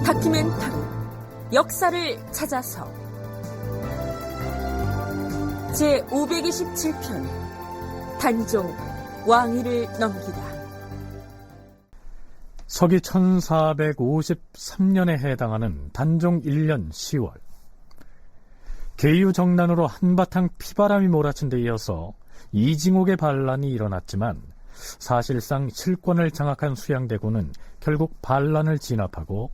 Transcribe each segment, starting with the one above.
다큐멘터리 역사를 찾아서 제527편 단종 왕위를 넘기다. 서기 1453년에 해당하는 단종 1년 10월, 계유정난으로 한바탕 피바람이 몰아친 데 이어서 이징옥의 반란이 일어났지만 사실상 실권을 장악한 수양대군은 결국 반란을 진압하고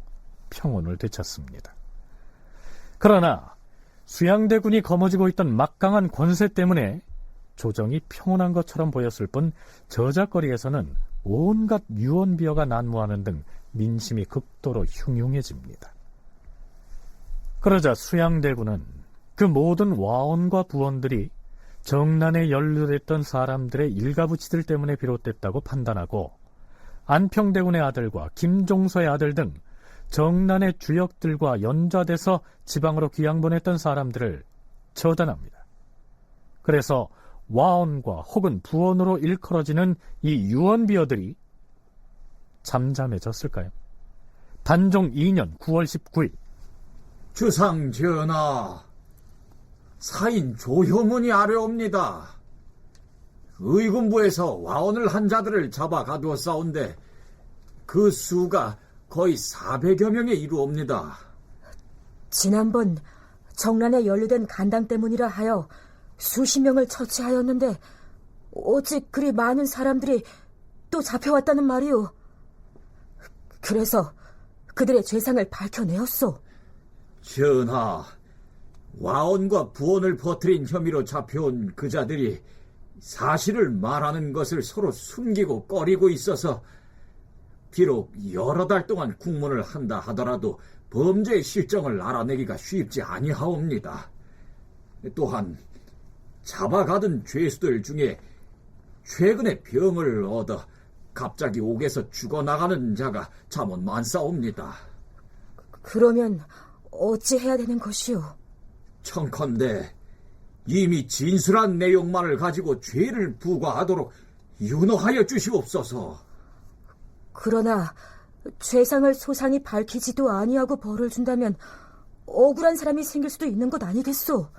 평온을 되찾습니다. 그러나 수양대군이 거머쥐고 있던 막강한 권세 때문에 조정이 평온한 것처럼 보였을 뿐 저작거리에서는 온갖 유언비어가 난무하는 등 민심이 극도로 흉흉해집니다. 그러자 수양대군은 그 모든 와원과 부원들이 정난에 연루됐던 사람들의 일가부치들 때문에 비롯됐다고 판단하고 안평대군의 아들과 김종서의 아들 등 정난의 주역들과 연좌돼서 지방으로 귀양 보냈던 사람들을 처단합니다. 그래서 와원과 혹은 부원으로 일컬어지는 이 유언비어들이 잠잠해졌을까요? 단종 2년 9월 19일 주상 전하, 사인 조효문이 아뢰옵니다. 의군부에서 와원을 한 자들을 잡아 가두었사온데 그 수가 거의 400여 명에 이르옵니다. 지난번 정난에 연루된 간당 때문이라 하여 수십 명을 처치하였는데 어찌 그리 많은 사람들이 또 잡혀왔다는 말이오. 그래서 그들의 죄상을 밝혀내었소. 전하, 와원과 부원을 퍼뜨린 혐의로 잡혀온 그 자들이 사실을 말하는 것을 서로 숨기고 꺼리고 있어서 비록 여러 달 동안 국문을 한다 하더라도 범죄의 실정을 알아내기가 쉽지 아니하옵니다. 또한 잡아가던 죄수들 중에 최근에 병을 얻어 갑자기 옥에서 죽어나가는 자가 잠언 많사옵니다. 그러면 어찌해야 되는 것이오? 청컨대 이미 진술한 내용만을 가지고 죄를 부과하도록 윤호하여 주시옵소서. 그러나 죄상을 소상히 밝히지도 아니하고 벌을 준다면 억울한 사람이 생길 수도 있는 것 아니겠소?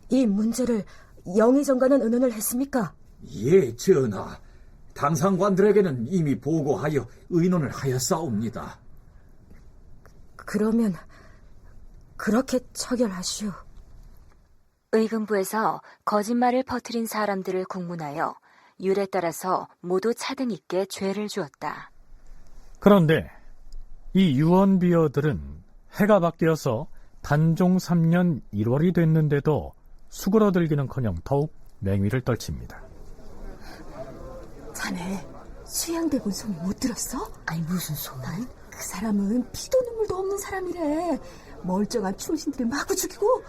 이 문제를 영의정과는 의논을 했습니까? 예, 전하. 당상관들에게는 이미 보고하여 의논을 하였사옵니다. 그러면 그렇게 처결하시오. 의금부에서 거짓말을 퍼뜨린 사람들을 국문하여 율에 따라서 모두 차등 있게 죄를 주었다. 그런데 이 유언비어들은 해가 바뀌어서 단종 3년 1월이 됐는데도 수그러들기는커녕 더욱 맹위를 떨칩니다. 자네 수양대군 소문 못 들었어? 아니 무슨 소문? 그 사람은 피도 눈물도 없는 사람이래. 멀쩡한 충신들을 마구 죽이고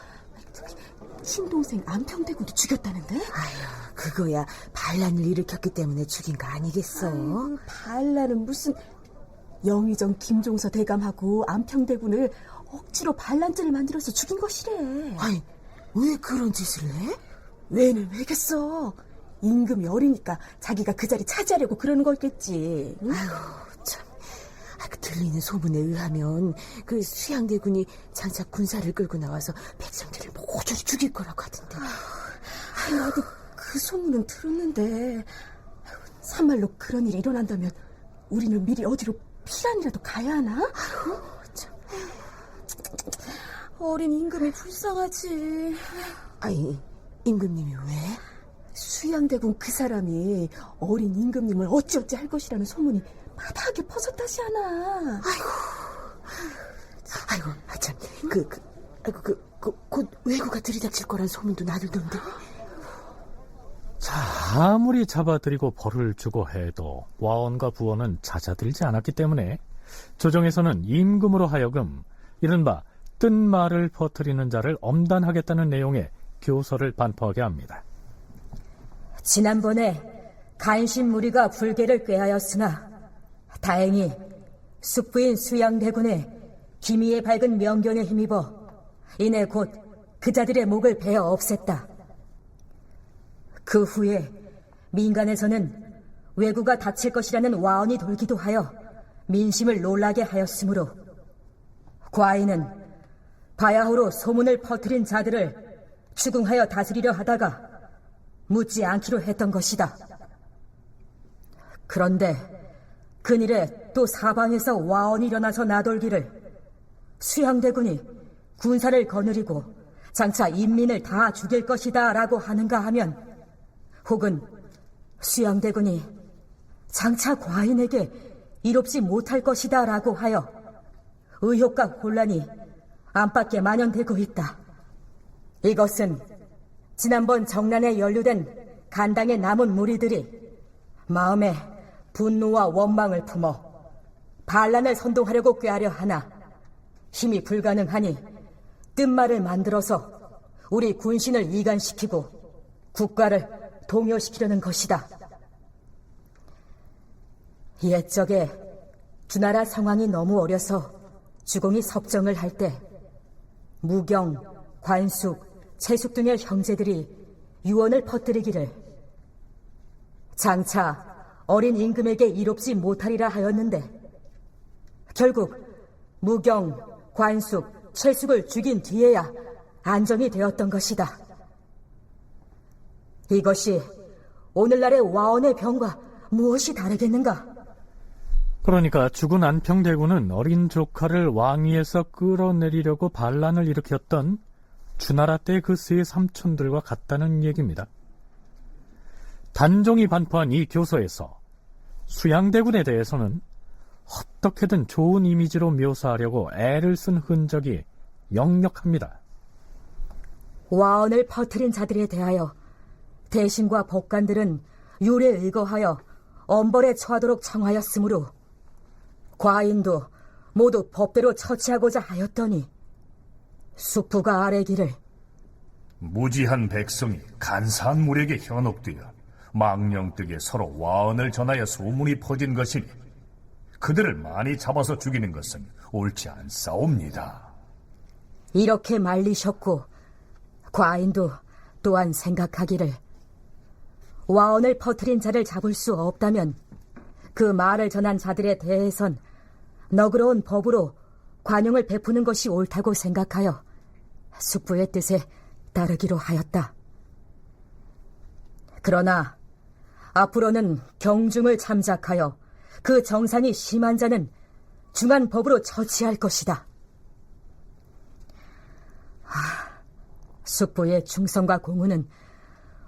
친동생 안평대군도 죽였다는데? 아휴, 그거야 반란을 일으켰기 때문에 죽인 거 아니겠어? 아유, 반란은 무슨. 영의정 김종서 대감하고 안평대군을 억지로 반란죄를 만들어서 죽인 것이래. 아니 왜 그런 짓을 해? 왜는 왜겠어. 임금이 어리니까 자기가 그 자리 차지하려고 그러는 거겠지. 응? 아유 참. 들리는 소문에 의하면 그 수양대군이 장차 군사를 끌고 나와서 백성들을 모조리 죽일 거라고 하던데. 나도 그 소문은 들었는데 참말로 그런 일이 일어난다면 우리는 미리 어디로 피란이라도 가야 하나? 아유 참. 어린 임금이 불쌍하지. 아니 임금님이 왜? 수양대군 그 사람이 어린 임금님을 어찌어찌 할 것이라는 소문이 바닥에 퍼졌다시 하나. 아이고, 참, 곧 왜구가 들이닥칠 거란 소문도 나들던데. 자, 아무리 잡아들이고 벌을 주고 해도 와원과 부원은 잦아들지 않았기 때문에 조정에서는 임금으로 하여금 이른바 뜬 말을 퍼뜨리는 자를 엄단하겠다는 내용의 교서를 반포하게 합니다. 지난번에 간신 무리가 불계를 꾀하였으나 다행히 숙부인 수양대군의 기미에 밝은 명견에 힘입어 이내 곧 그자들의 목을 베어 없앴다. 그 후에 민간에서는 왜구가 닥칠 것이라는 와언이 돌기도 하여 민심을 놀라게 하였으므로 과인은 바야흐로 소문을 퍼뜨린 자들을 추궁하여 다스리려 하다가 묻지 않기로 했던 것이다. 그런데 근일에 또 사방에서 와언이 일어나서 나돌기를 수양대군이 군사를 거느리고 장차 인민을 다 죽일 것이다 라고 하는가 하면, 혹은 수양대군이 장차 과인에게 이롭지 못할 것이다 라고 하여 의혹과 혼란이 안팎에 만연되고 있다. 이것은 지난번 정난에 연루된 간당의 남은 무리들이 마음에 분노와 원망을 품어 반란을 선동하려고 꾀하려 하나 힘이 불가능하니 뜬말을 만들어서 우리 군신을 이간시키고 국가를 동요시키려는 것이다. 옛적에 주나라 상황이 너무 어려서 주공이 섭정을 할 때 무경, 관숙, 채숙 등의 형제들이 유언을 퍼뜨리기를 장차 어린 임금에게 이롭지 못하리라 하였는데, 결국 무경, 관숙, 채숙을 죽인 뒤에야 안정이 되었던 것이다. 이것이 오늘날의 와언의 병과 무엇이 다르겠는가? 그러니까 죽은 안평대군은 어린 조카를 왕위에서 끌어내리려고 반란을 일으켰던 주나라 때 그 세 삼촌들과 같다는 얘기입니다. 단종이 반포한 이 교서에서 수양대군에 대해서는 어떻게든 좋은 이미지로 묘사하려고 애를 쓴 흔적이 역력합니다. 와언을 퍼뜨린 자들에 대하여 대신과 법관들은 율에 의거하여 엄벌에 처하도록 청하였으므로 과인도 모두 법대로 처치하고자 하였더니 숙부가 아뢰기를 무지한 백성이 간사한 물에게 현혹되어 망령되게 서로 와언을 전하여 소문이 퍼진 것이니 그들을 많이 잡아서 죽이는 것은 옳지 않사옵니다. 이렇게 말리셨고, 과인도 또한 생각하기를 와언을 퍼뜨린 자를 잡을 수 없다면 그 말을 전한 자들에 대해선 너그러운 법으로 관용을 베푸는 것이 옳다고 생각하여 숙부의 뜻에 따르기로 하였다. 그러나 앞으로는 경중을 참작하여 그 정상이 심한 자는 중한 법으로 처치할 것이다. 숙부의 충성과 공훈은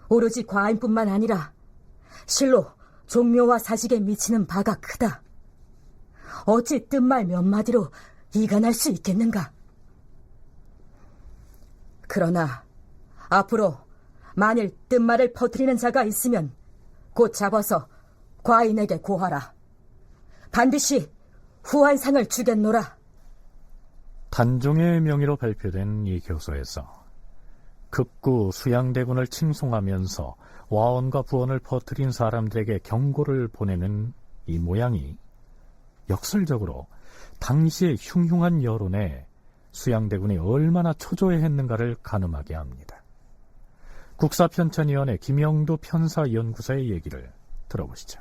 오로지 과인뿐만 아니라 실로 종묘와 사직에 미치는 바가 크다. 어찌 뜬말 몇 마디로 이간할 수 있겠는가? 그러나 앞으로 만일 뜬말을 퍼뜨리는 자가 있으면 곧 잡아서 과인에게 고하라. 반드시 후한상을 주겠노라. 단종의 명의로 발표된 이 교서에서 극구 수양대군을 칭송하면서 와언과 부언을 퍼뜨린 사람들에게 경고를 보내는 이 모양이 역설적으로 당시의 흉흉한 여론에 수양대군이 얼마나 초조해했는가를 가늠하게 합니다. 국사편찬위원회 김영도 편사연구사의 얘기를 들어보시죠.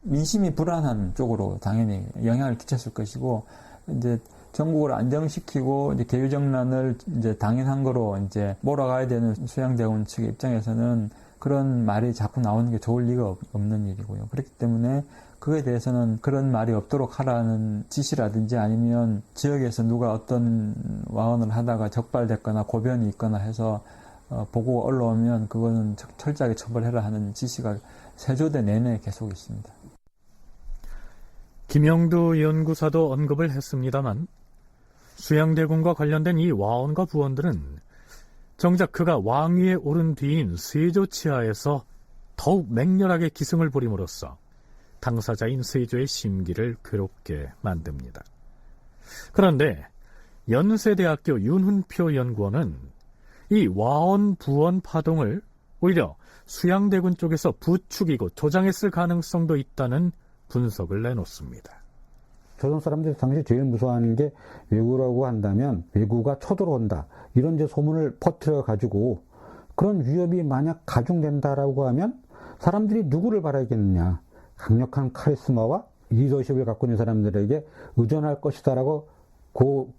민심이 불안한 쪽으로 당연히 영향을 끼쳤을 것이고, 이제 전국을 안정시키고 이제 계유정난을 이제 당연한 거로 이제 몰아가야 되는 수양대군 측의 입장에서는 그런 말이 자꾸 나오는 게 좋을 리가 없는 일이고요. 그렇기 때문에 그거에 대해서는 그런 말이 없도록 하라는 지시라든지 아니면 지역에서 누가 어떤 와언을 하다가 적발됐거나 고변이 있거나 해서 보고가 올라오면 그거는 철저하게 처벌해라 하는 지시가 세조대 내내 계속 있습니다. 김영도 연구사도 언급을 했습니다만 수양대군과 관련된 이 와언과 부언들은 정작 그가 왕위에 오른 뒤인 세조 치하에서 더욱 맹렬하게 기승을 부림으로써 당사자인 세조의 심기를 괴롭게 만듭니다. 그런데 연세대학교 윤훈표 연구원은 이 와언 부언 파동을 오히려 수양대군 쪽에서 부추기고 조장했을 가능성도 있다는 분석을 내놓습니다. 조선 사람들이 당시 제일 무서워하는 게 왜구라고 한다면 왜구가 쳐들어온다, 이런 이제 소문을 퍼뜨려 가지고 그런 위협이 만약 가중된다라고 하면 사람들이 누구를 바라겠느냐? 강력한 카리스마와 리더십을 갖고 있는 사람들에게 의존할 것이다라고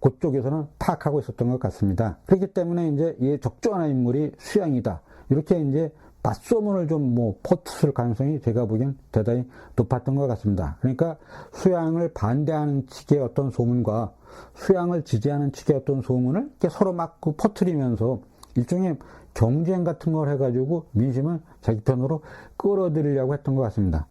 그쪽에서는 파악하고 있었던 것 같습니다. 그렇기 때문에 이제 이 적절한 인물이 수양이다. 이렇게 이제 맞소문을 좀 퍼뜨릴 가능성이 제가 보기엔 대단히 높았던 것 같습니다. 그러니까 수양을 반대하는 측의 어떤 소문과 수양을 지지하는 측의 어떤 소문을 이렇게 서로 막 퍼뜨리면서 일종의 경쟁 같은 걸 해가지고 민심을 자기 편으로 끌어들이려고 했던 것 같습니다.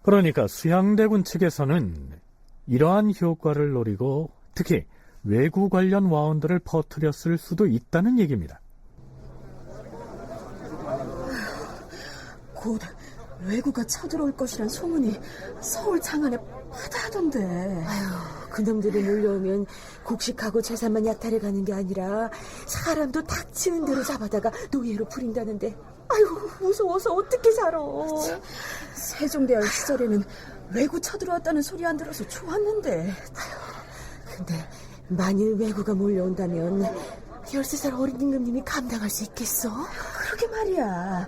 그러니까 수양대군 측에서는 이러한 효과를 노리고 특히 외구 관련 와원들을 퍼뜨렸을 수도 있다는 얘기입니다. 곧 외구가 쳐들어올 것이란 소문이 서울 장안에 파다하던데. 아휴, 그놈들이 몰려오면 곡식하고 재산만 약탈해 가는 게 아니라 사람도 닥치는 대로 잡아다가 노예로 부린다는데. 아휴, 무서워서 어떻게 살아. 세종대왕 시절에는 외구 쳐들어왔다는 소리 안 들어서 좋았는데. 근데 만일 외구가 몰려온다면 13살 어린 임금님이 감당할 수 있겠어? 그러게 말이야.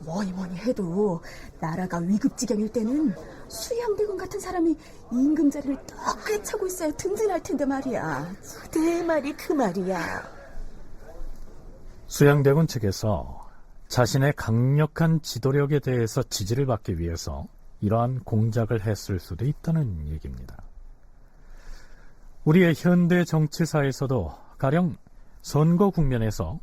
뭐니 해도 나라가 위급지경일 때는 수양대군 같은 사람이 임금 자리를 떡 꿰차고 있어야 든든할 텐데 말이야. 내 말이 그 말이야. 수양대군 측에서 자신의 강력한 지도력에 대해서 지지를 받기 위해서 이러한 공작을 했을 수도 있다는 얘기입니다. 우리의 현대 정치사에서도 가령 선거 국면에서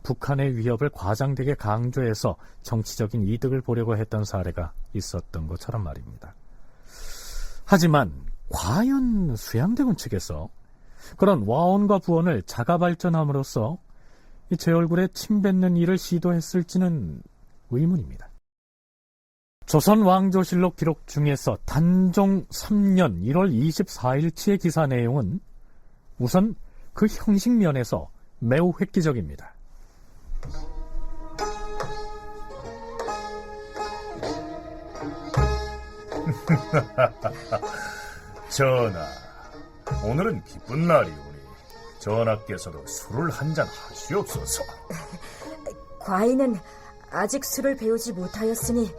북한의 위협을 과장되게 강조해서 정치적인 이득을 보려고 했던 사례가 있었던 것처럼 말입니다. 하지만 과연 수양대군 측에서 그런 와원과 부원을 자가 발전함으로써 제 얼굴에 침 뱉는 일을 시도했을지는 의문입니다. 조선 왕조실록 기록 중에서 단종 3년 1월 24일치의 기사 내용은 우선 그 형식 면에서 매우 획기적입니다. 전하, 오늘은 기쁜 날이오니 전하께서도 술을 한잔 하시옵소서. 과인은 아직 술을 배우지 못하였으니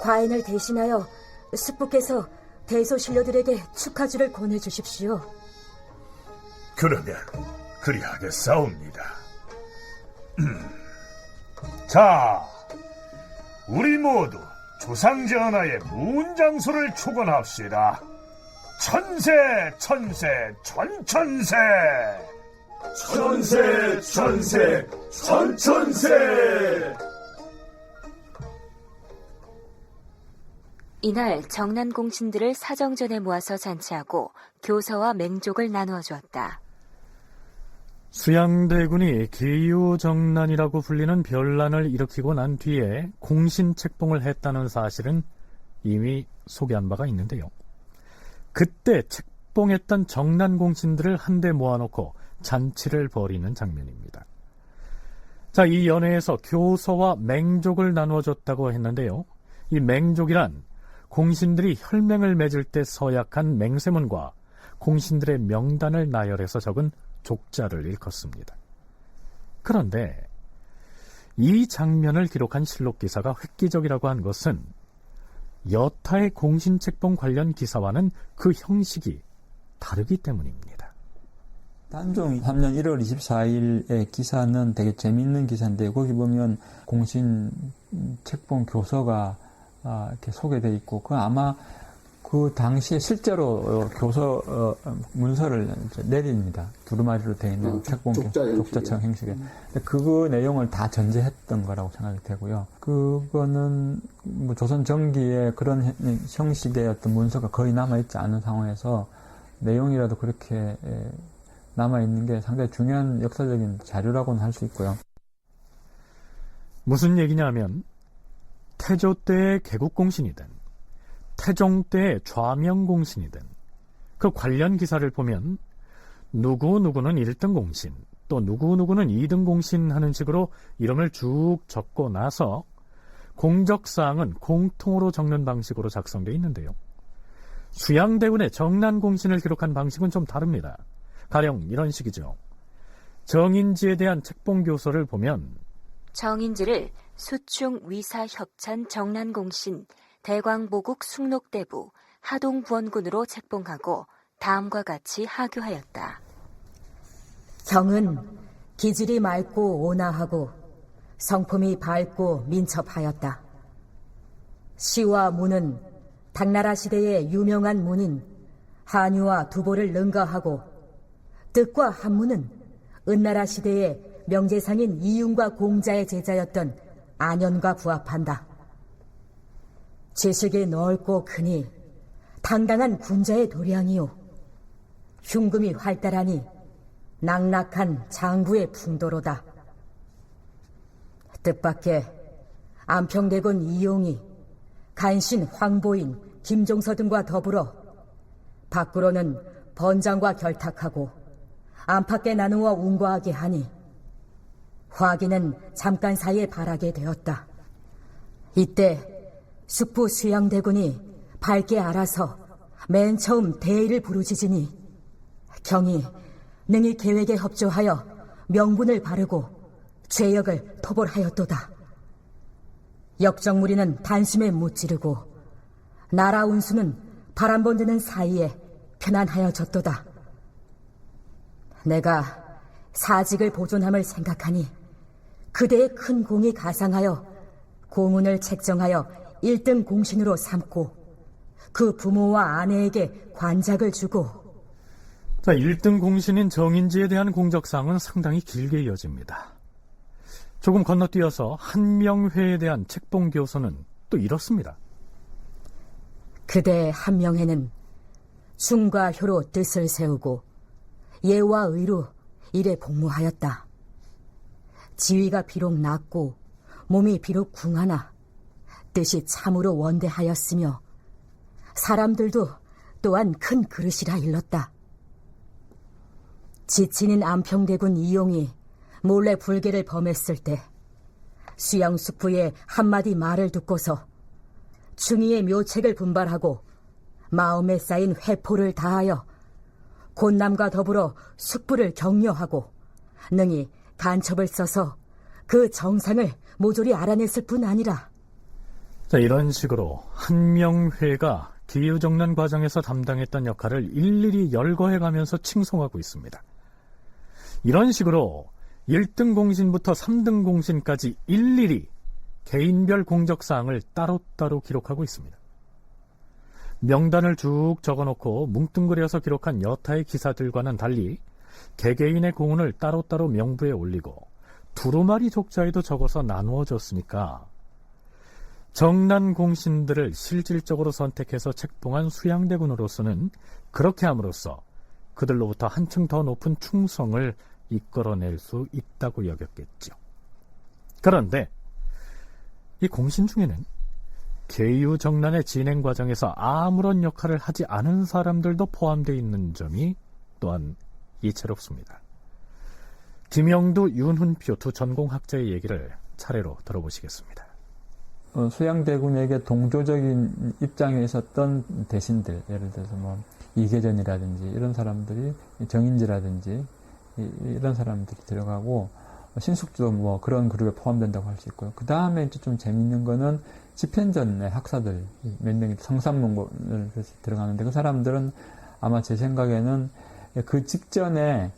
과인을 대신하여 숙부께서 대소신료들에게 축하주를 권해주십시오. 그러면 그리하겠사옵니다. 자, 우리 모두 조상전하의 문장소를 축원합시다. 천세 천세 천천세, 천세 천세 천천세. 이날 정난공신들을 사정전에 모아서 잔치하고 교서와 맹족을 나누어 주었다. 수양대군이 기유정난이라고 불리는 변란을 일으키고 난 뒤에 공신책봉을 했다는 사실은 이미 소개한 바가 있는데요. 그때 책봉했던 정난공신들을 한데 모아놓고 잔치를 벌이는 장면입니다. 자, 이 연회에서 교서와 맹족을 나누어줬다고 했는데요. 이 맹족이란 공신들이 혈맹을 맺을 때 서약한 맹세문과 공신들의 명단을 나열해서 적은 족자를 일컫습니다. 그런데 이 장면을 기록한 실록 기사가 획기적이라고 한 것은 여타의 공신책봉 관련 기사와는 그 형식이 다르기 때문입니다. 단종 3년 1월 24일의 기사는 되게 재미있는 기사인데 거기 보면 공신책봉 교서가 이렇게 소개되어 있고 그 아마 그 당시에 실제로 교서 문서를 내립니다. 두루마리로 되어 있는 책봉 족자처럼 형식에. 그 내용을 다 전제했던 거라고 생각이 되고요. 그거는 뭐 조선 전기에 그런 형식의 어떤 문서가 거의 남아있지 않은 상황에서 내용이라도 그렇게 남아있는 게 상당히 중요한 역사적인 자료라고는 할 수 있고요. 무슨 얘기냐면 태조 때의 개국공신이든 태종 때의 좌명공신이든 그 관련 기사를 보면 누구누구는 1등 공신, 또 누구누구는 2등 공신 하는 식으로 이름을 쭉 적고 나서 공적사항은 공통으로 적는 방식으로 작성되어 있는데요. 수양대군의 정난공신을 기록한 방식은 좀 다릅니다. 가령 이런 식이죠. 정인지에 대한 책봉교서를 보면 정인지를 수충 위사협찬 정난공신 대광보국 숭록대부 하동부원군으로 책봉하고 다음과 같이 하교하였다. 경은 기질이 맑고 온화하고 성품이 밝고 민첩하였다. 시와 문은 당나라 시대의 유명한 문인 한유와 두보를 능가하고 뜻과 한문은 은나라 시대의 명재상인 이윤과 공자의 제자였던 안현과 부합한다. 지식이 넓고 크니 당당한 군자의 도량이요 흉금이 활달하니 낙낙한 장부의 풍도로다. 뜻밖의 안평대군 이용이 간신 황보인 김종서 등과 더불어 밖으로는 번장과 결탁하고 안팎에 나누어 운거하게 하니 화기는 잠깐 사이에 발하게 되었다. 이때 숙부 수양대군이 밝게 알아서 맨 처음 대의를 부르짖으니 경이 능히 계획에 협조하여 명분을 바르고 죄역을 토벌하였도다. 역정무리는 단숨에 무찌르고 나라 운수는 바람번 드는 사이에 편안하여졌도다. 내가 사직을 보존함을 생각하니 그대의 큰 공이 가상하여 공운을 책정하여 1등 공신으로 삼고 그 부모와 아내에게 관작을 주고. 자, 1등 공신인 정인지에 대한 공적사항은 상당히 길게 이어집니다. 조금 건너뛰어서 한명회에 대한 책봉 교서는 또 이렇습니다. 그대 한명회는 충과 효로 뜻을 세우고 예와 의로 일에 복무하였다. 지위가 비록 낮고 몸이 비록 궁하나 뜻이 참으로 원대하였으며 사람들도 또한 큰 그릇이라 일렀다. 지친인 안평대군 이용이 몰래 불계를 범했을 때 수양숙부의 한마디 말을 듣고서 충의의 묘책을 분발하고 마음에 쌓인 회포를 다하여 곤남과 더불어 숙부를 격려하고 능히 간첩을 써서 그 정상을 모조리 알아냈을 뿐 아니라. 자, 이런 식으로 한명회가 기유정난 과정에서 담당했던 역할을 일일이 열거해가면서 칭송하고 있습니다. 이런 식으로 1등 공신부터 3등 공신까지 일일이 개인별 공적사항을 따로따로 기록하고 있습니다. 명단을 쭉 적어놓고 뭉뚱그려서 기록한 여타의 기사들과는 달리 개개인의 공운을 따로따로 명부에 올리고 두루마리 족자에도 적어서 나누어줬으니까 정난 공신들을 실질적으로 선택해서 책봉한 수양대군으로서는 그렇게 함으로써 그들로부터 한층 더 높은 충성을 이끌어낼 수 있다고 여겼겠죠. 그런데 이 공신 중에는 계유정난의 진행 과정에서 아무런 역할을 하지 않은 사람들도 포함되어 있는 점이 또한 이채롭습니다. 김영두, 윤훈표 두 전공학자의 얘기를 차례로 들어보시겠습니다. 수양대군에게 동조적인 입장에 있었던 대신들, 예를 들어서 뭐 이계전이라든지 이런 사람들이, 정인지라든지 이런 사람들이 들어가고, 신숙도 뭐 그런 그룹에 포함된다고 할 수 있고요. 그 다음에 이제 좀 재밌는 거는 집현전의 학사들 몇 명이 성산문고를 들어가는데, 그 사람들은 아마 제 생각에는 그 직전에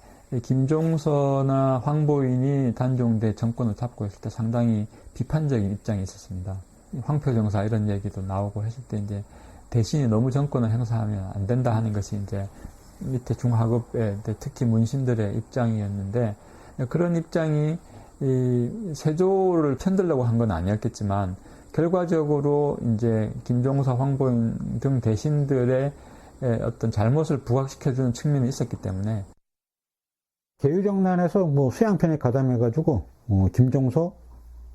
김종서나 황보인이 단종대 정권을 잡고 있을 때 상당히 비판적인 입장이 있었습니다. 황표정사 이런 얘기도 나오고 했을 때 이제 대신이 너무 정권을 행사하면 안 된다 하는 것이 이제 밑에 중하급의 특히 문신들의 입장이었는데, 그런 입장이 이 세조를 편들려고 한 건 아니었겠지만 결과적으로 이제 김종서, 황보인 등 대신들의 어떤 잘못을 부각시켜주는 측면이 있었기 때문에 계유정난에서 뭐 수양편에 가담해가지고 김종서,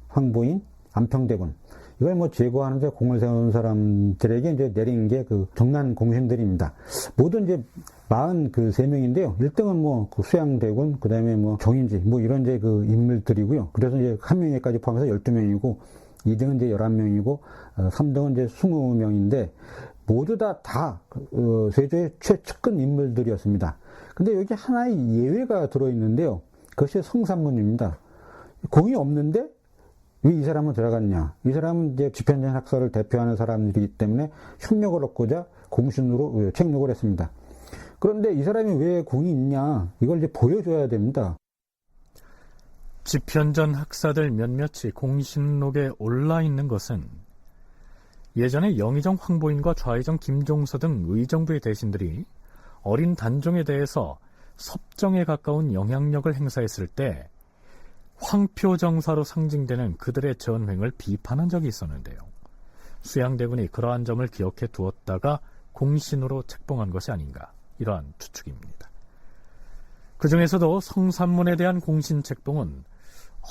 황보인, 안평대군 이걸 뭐 제거하는데 공을 세운 사람들에게 이제 내린 게 그 정난 공신들입니다. 모두 이제 43명인데요. 1등은 뭐 그 수양대군, 그 다음에 뭐 정인지, 뭐 이런 이제 그 인물들이고요. 그래서 이제 한명회까지 포함해서 12명이고, 2등은 이제 11명이고, 3등은 이제 20명인데, 모두 다 세조의 최측근 인물들이었습니다. 근데 여기 하나의 예외가 들어있는데요. 그것이 성산문입니다. 공이 없는데 왜 이 사람은 들어갔냐? 이 사람은 이제 집현전 학사를 대표하는 사람들이기 때문에 협력을 얻고자 공신으로 책록을 했습니다. 그런데 이 사람이 왜 공이 있냐? 이걸 이제 보여줘야 됩니다. 집현전 학사들 몇몇이 공신록에 올라 있는 것은 예전에 영의정 황보인과 좌의정 김종서 등 의정부의 대신들이 어린 단종에 대해서 섭정에 가까운 영향력을 행사했을 때 황표정사로 상징되는 그들의 전횡을 비판한 적이 있었는데요. 수양대군이 그러한 점을 기억해 두었다가 공신으로 책봉한 것이 아닌가, 이러한 추측입니다. 그 중에서도 성산문에 대한 공신 책봉은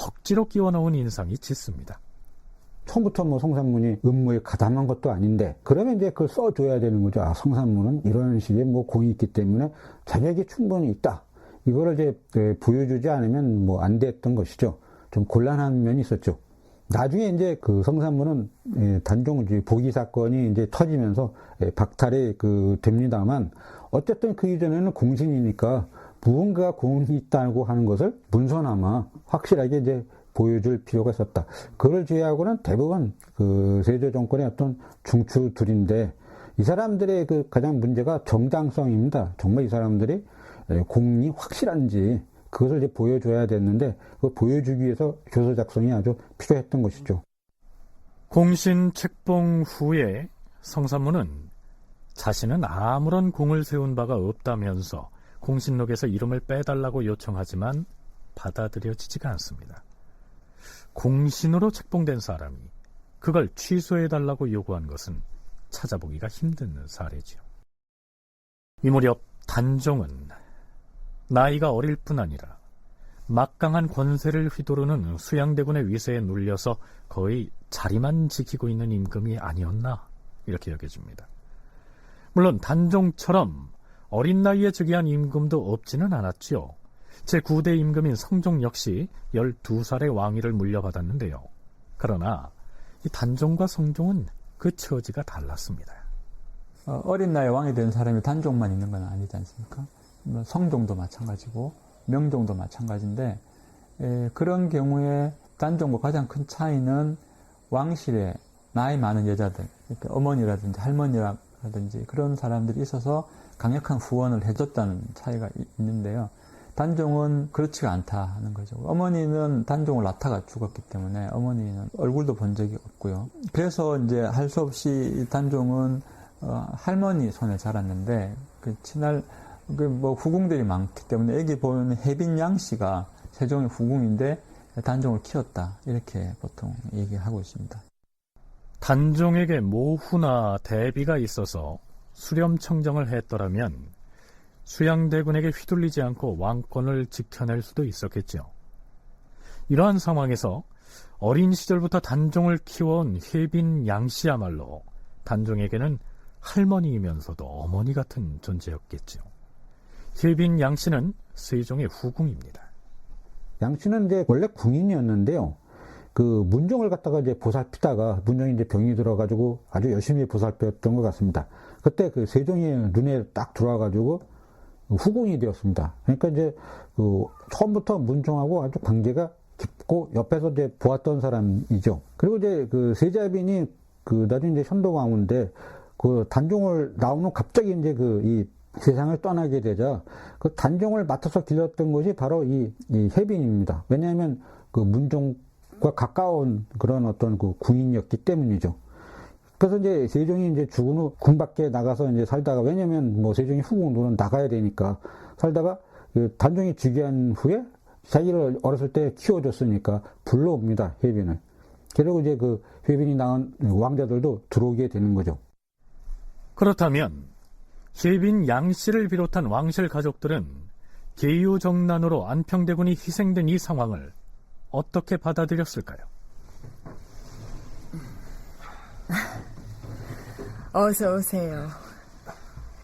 억지로 끼워 넣은 인상이 짙습니다. 처음부터 뭐 성산문이 음모에 가담한 것도 아닌데, 그러면 이제 그걸 써줘야 되는 거죠. 아, 성산문은 이런 식의 뭐 공이 있기 때문에 자격이 충분히 있다. 이거를 이제 보여주지 않으면 뭐 안 됐던 것이죠. 좀 곤란한 면이 있었죠. 나중에 이제 그 성산문은 단종 보기 사건이 이제 터지면서 박탈이 됩니다만, 어쨌든 그 이전에는 공신이니까 무언가 공이 있다고 하는 것을 문서나마 확실하게 이제 보여줄 필요가 있었다. 그걸 제외하고는 대부분 그 세조 정권의 어떤 중추들인데, 이 사람들의 그 가장 문제가 정당성입니다. 정말 이 사람들이 공이 확실한지 그것을 이제 보여줘야 됐는데, 그걸 보여주기 위해서 교서 작성이 아주 필요했던 것이죠. 공신 책봉 후에 성산문은 자신은 아무런 공을 세운 바가 없다면서 공신록에서 이름을 빼달라고 요청하지만 받아들여지지가 않습니다. 공신으로 책봉된 사람이 그걸 취소해달라고 요구한 것은 찾아보기가 힘든 사례지요. 이 무렵 단종은 나이가 어릴 뿐 아니라 막강한 권세를 휘두르는 수양대군의 위세에 눌려서 거의 자리만 지키고 있는 임금이 아니었나, 이렇게 여겨집니다. 물론 단종처럼 어린 나이에 즉위한 임금도 없지는 않았지요. 제9대 임금인 성종 역시 12살의 왕위를 물려받았는데요. 그러나 이 단종과 성종은 그 처지가 달랐습니다. 어린 나이에 왕이 된 사람이 단종만 있는 건 아니지 않습니까? 성종도 마찬가지고 명종도 마찬가지인데, 그런 경우에 단종과 가장 큰 차이는 왕실에 나이 많은 여자들, 어머니라든지 할머니라든지 그런 사람들이 있어서 강력한 후원을 해줬다는 차이가 있는데요. 단종은 그렇지가 않다 하는 거죠. 어머니는 단종을 낳다가 죽었기 때문에 어머니는 얼굴도 본 적이 없고요. 그래서 이제 할 수 없이 단종은 할머니 손에 자랐는데, 그 친할 뭐 후궁들이 많기 때문에 애기 보면 혜빈양 씨가 세종의 후궁인데 단종을 키웠다, 이렇게 보통 얘기하고 있습니다. 단종에게 모후나 대비가 있어서 수렴청정을 했더라면 수양대군에게 휘둘리지 않고 왕권을 지켜낼 수도 있었겠죠. 이러한 상황에서 어린 시절부터 단종을 키워온 혜빈 양씨야말로 단종에게는 할머니이면서도 어머니 같은 존재였겠죠. 혜빈 양씨는 세종의 후궁입니다. 양씨는 이제 원래 궁인이었는데요. 그 문종을 갖다가 이제 보살피다가 문종이 이제 병이 들어가지고 아주 열심히 보살폈던 것 같습니다. 그때 그 세종의 눈에 딱 들어와가지고 후궁이 되었습니다. 그러니까 이제 그 처음부터 문종하고 아주 관계가 깊고 옆에서 이제 보았던 사람이죠. 그리고 이제 그 세자빈이 그 나중에 이제 현도광후인데, 그 단종을 나오는 갑자기 이제 그 이 세상을 떠나게 되자 그 단종을 맡아서 길렀던 것이 바로 이 혜빈입니다. 왜냐하면 그 문종과 가까운 그런 어떤 그 궁인이었기 때문이죠. 그래서 이제 세종이 이제 죽은 후 궁 밖에 나가서 이제 살다가, 왜냐면 뭐 세종이 후궁으로는 나가야 되니까 살다가 그 단종이 즉위한 후에 자기를 어렸을 때 키워줬으니까 불러옵니다, 혜빈을. 그리고 이제 그 혜빈이 낳은 왕자들도 들어오게 되는 거죠. 그렇다면 혜빈 양씨를 비롯한 왕실 가족들은 계유정난으로 안평대군이 희생된 이 상황을 어떻게 받아들였을까요? 어서 오세요.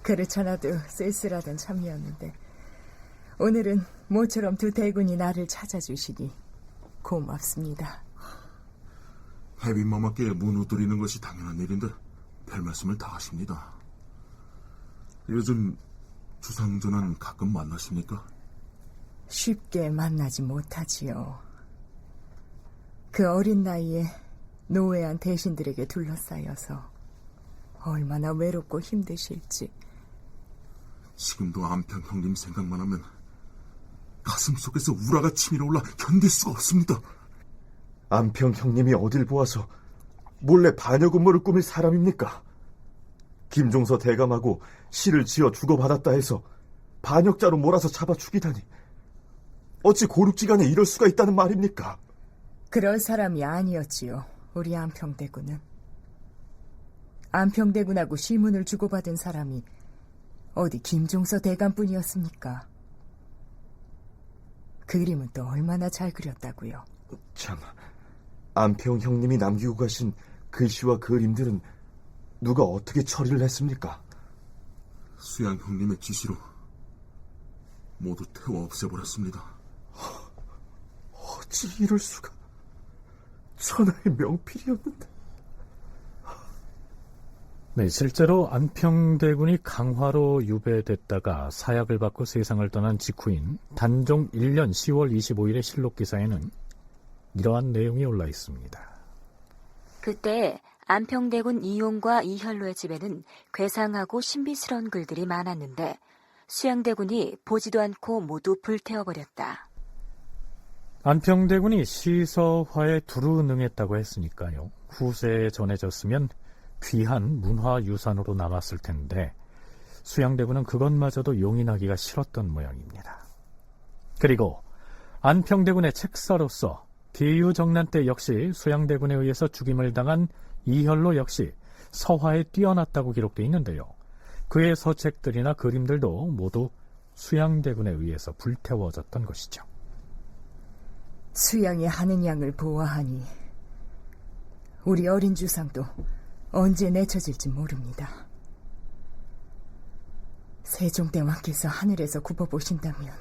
그렇잖아도 쓸쓸하던 참이었는데 오늘은 모처럼 두 대군이 나를 찾아주시니 고맙습니다. 혜빈마마께 문우드리는 것이 당연한 일인데 별 말씀을 다 하십니다. 요즘 주상전환 가끔 만나십니까? 쉽게 만나지 못하지요. 그 어린 나이에 노회한 대신들에게 둘러싸여서 얼마나 외롭고 힘드실지. 지금도 안평 형님 생각만 하면 가슴속에서 우라가 치밀어 올라 견딜 수가 없습니다. 안평 형님이 어딜 보아서 몰래 반역 음모를 꾸밀 사람입니까? 김종서 대감하고 시를 지어 주고받았다 해서 반역자로 몰아서 잡아 죽이다니 어찌 고륙지간에 이럴 수가 있다는 말입니까? 그럴 사람이 아니었지요, 우리 안평대군은. 안평대군하고 시문을 주고받은 사람이 어디 김종서 대감뿐이었습니까? 그림은 또 얼마나 잘 그렸다고요. 참, 안평 형님이 남기고 가신 글씨와 그림들은 누가 어떻게 처리를 했습니까? 수양 형님의 지시로 모두 태워 없애버렸습니다. 어찌 이럴 수가. 천하의 명필이었는데. 네, 실제로 안평대군이 강화로 유배됐다가 사약을 받고 세상을 떠난 직후인 단종 1년 10월 25일의 실록 기사에는 이러한 내용이 올라 있습니다. 그때 안평대군 이용과 이현로의 집에는 괴상하고 신비스러운 글들이 많았는데 수양대군이 보지도 않고 모두 불태워버렸다. 안평대군이 시서화에 두루 능했다고 했으니까요. 후세에 전해졌으면 귀한 문화유산으로 남았을 텐데 수양대군은 그것마저도 용인하기가 싫었던 모양입니다. 그리고 안평대군의 책사로서 계유정난 때 역시 수양대군에 의해서 죽임을 당한 이현로 역시 서화에 뛰어났다고 기록되어 있는데요. 그의 서책들이나 그림들도 모두 수양대군에 의해서 불태워졌던 것이죠. 수양이 하는 양을 보아하니 우리 어린 주상도 언제 내쳐질지 모릅니다. 세종대왕께서 하늘에서 굽어보신다면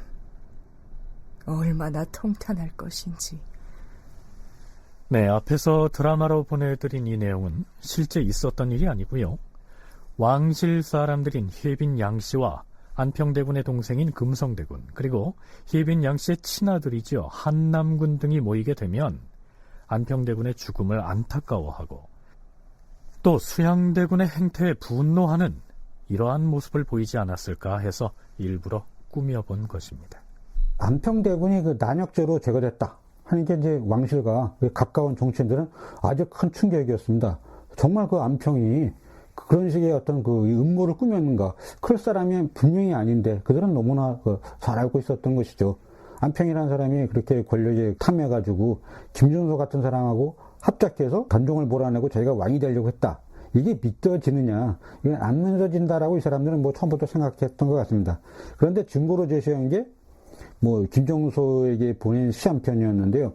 얼마나 통탄할 것인지. 네, 앞에서 드라마로 보내드린 이 내용은 실제 있었던 일이 아니고요. 왕실 사람들인 혜빈 양씨와 안평대군의 동생인 금성대군, 그리고 혜빈 양씨의 친아들이죠. 한남군 등이 모이게 되면 안평대군의 죽음을 안타까워하고 또 수양대군의 행태에 분노하는 이러한 모습을 보이지 않았을까 해서 일부러 꾸며본 것입니다. 안평대군이 그 난역죄로 제거됐다 하는 게 이제 왕실과 가까운 정치인들은 아주 큰 충격이었습니다. 정말 그 안평이 그런 식의 어떤 그 음모를 꾸몄는가? 그럴 사람이 분명히 아닌데 그들은 너무나 잘 알고 있었던 것이죠. 안평이라는 사람이 그렇게 권력에 탐해가지고 김준서 같은 사람하고 합작해서 단종을 몰아내고 자기가 왕이 되려고 했다. 이게 믿어지느냐? 이건 안 믿어진다라고 이 사람들은 뭐 처음부터 생각했던 것 같습니다. 그런데 증거로 제시한 게 김종서에게 보낸 시 한 편이었는데요.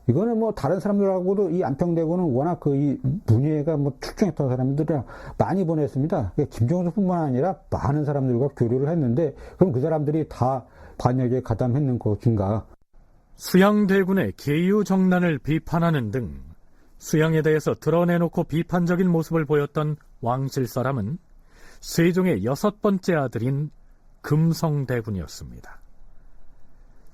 이거는 뭐 다른 사람들하고도 이 안평대군은 워낙 이 문예가 출중했던 사람들이라 많이 보냈습니다. 김종서뿐만 아니라 많은 사람들과 교류를 했는데 그럼 그 사람들이 다 반역에 가담했는 것인가? 수양대군의 계유정난을 비판하는 등 수양에 대해서 드러내놓고 비판적인 모습을 보였던 왕실 사람은 세종의 6번째 아들인 금성대군이었습니다.